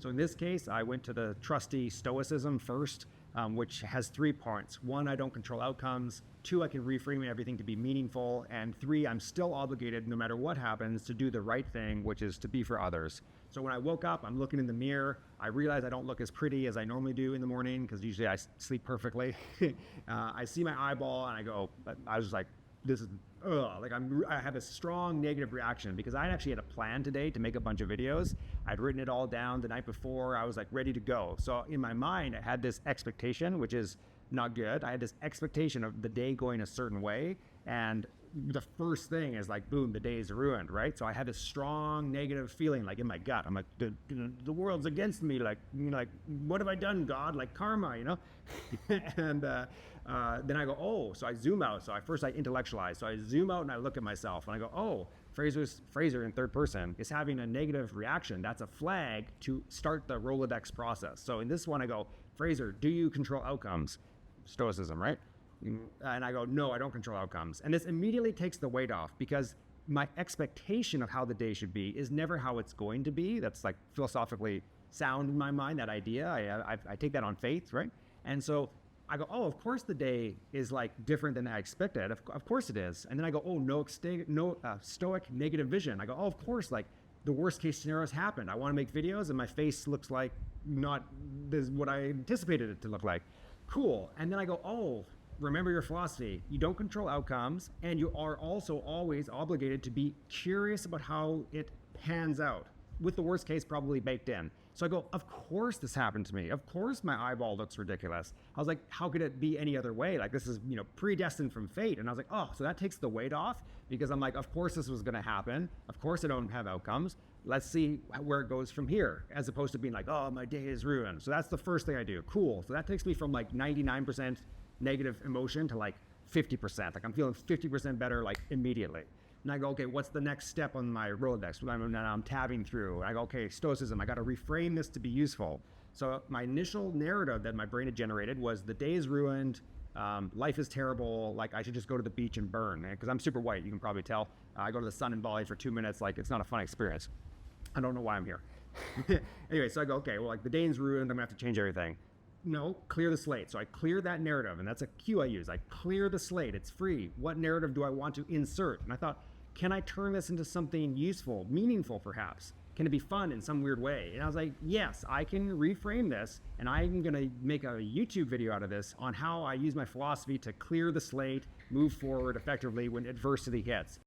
So in this case, I went to the trusty Stoicism first, which has 3 points. 1, I don't control outcomes. 2, I can reframe everything to be meaningful. And 3, I'm still obligated, no matter what happens, to do the right thing, which is to be for others. So when I woke up, I'm looking in the mirror. I realize I don't look as pretty as I normally do in the morning, because usually I sleep perfectly. I see my eyeball and I go, I was like, this is, like I had a strong negative reaction, because I actually had a plan today to make a bunch of videos. I'd written it all down the night before. I was like ready to go. So in my mind, I had this expectation, which is not good. I had this expectation of the day going a certain way, and the first thing is like, boom, the day is ruined, right? So I had this strong negative feeling, like in my gut. I'm like, the world's against me. Like, what have I done, God? Like karma, and then I go, oh, so I zoom out. So first I intellectualize. So I zoom out and I look at myself and I go, oh, Fraser in third person is having a negative reaction. That's a flag to start the Rolodex process. So in this one, I go, Fraser, do you control outcomes? Stoicism, right? And I go, no, I don't control outcomes. And this immediately takes the weight off, because my expectation of how the day should be is never how it's going to be. That's like philosophically sound in my mind, that idea. I take that on faith, right? And so I go, oh, of course the day is like different than I expected. Of course it is. And then I go, oh, no stoic negative vision. I go, oh, of course, like the worst case scenarios happened. I want to make videos and my face looks like not this what I anticipated it to look like. Cool. And then I go, oh, remember your philosophy. You don't control outcomes, and you are also always obligated to be curious about how it pans out, with the worst case probably baked in. So I go, of course this happened to me. Of course my eyeball looks ridiculous. I was like, how could it be any other way? Like, this is, predestined from fate. And I was like, oh, so that takes the weight off, because I'm like, of course this was going to happen. Of course I don't have outcomes. Let's see where it goes from here, as opposed to being like, oh, my day is ruined. So that's the first thing I do. Cool. So that takes me from like 99% negative emotion to like 50%. Like I'm feeling 50% better like immediately. And I go, okay, what's the next step on my Rolodex? I'm tabbing through. And I go, okay, Stoicism, I got to reframe this to be useful. So my initial narrative that my brain had generated was, the day is ruined, life is terrible, like I should just go to the beach and burn. Because I'm super white, you can probably tell. I go to the sun in Bali for 2 minutes, like it's not a fun experience. I don't know why I'm here. Anyway, so I go, okay, well, like the day is ruined, I'm gonna have to change everything. No, clear the slate. So I clear that narrative, and that's a cue I use. I clear the slate, it's free. What narrative do I want to insert? And I thought, can I turn this into something useful, meaningful perhaps? Can it be fun in some weird way? And I was like, yes, I can reframe this, and I'm gonna make a YouTube video out of this on how I use my philosophy to clear the slate, move forward effectively when adversity hits.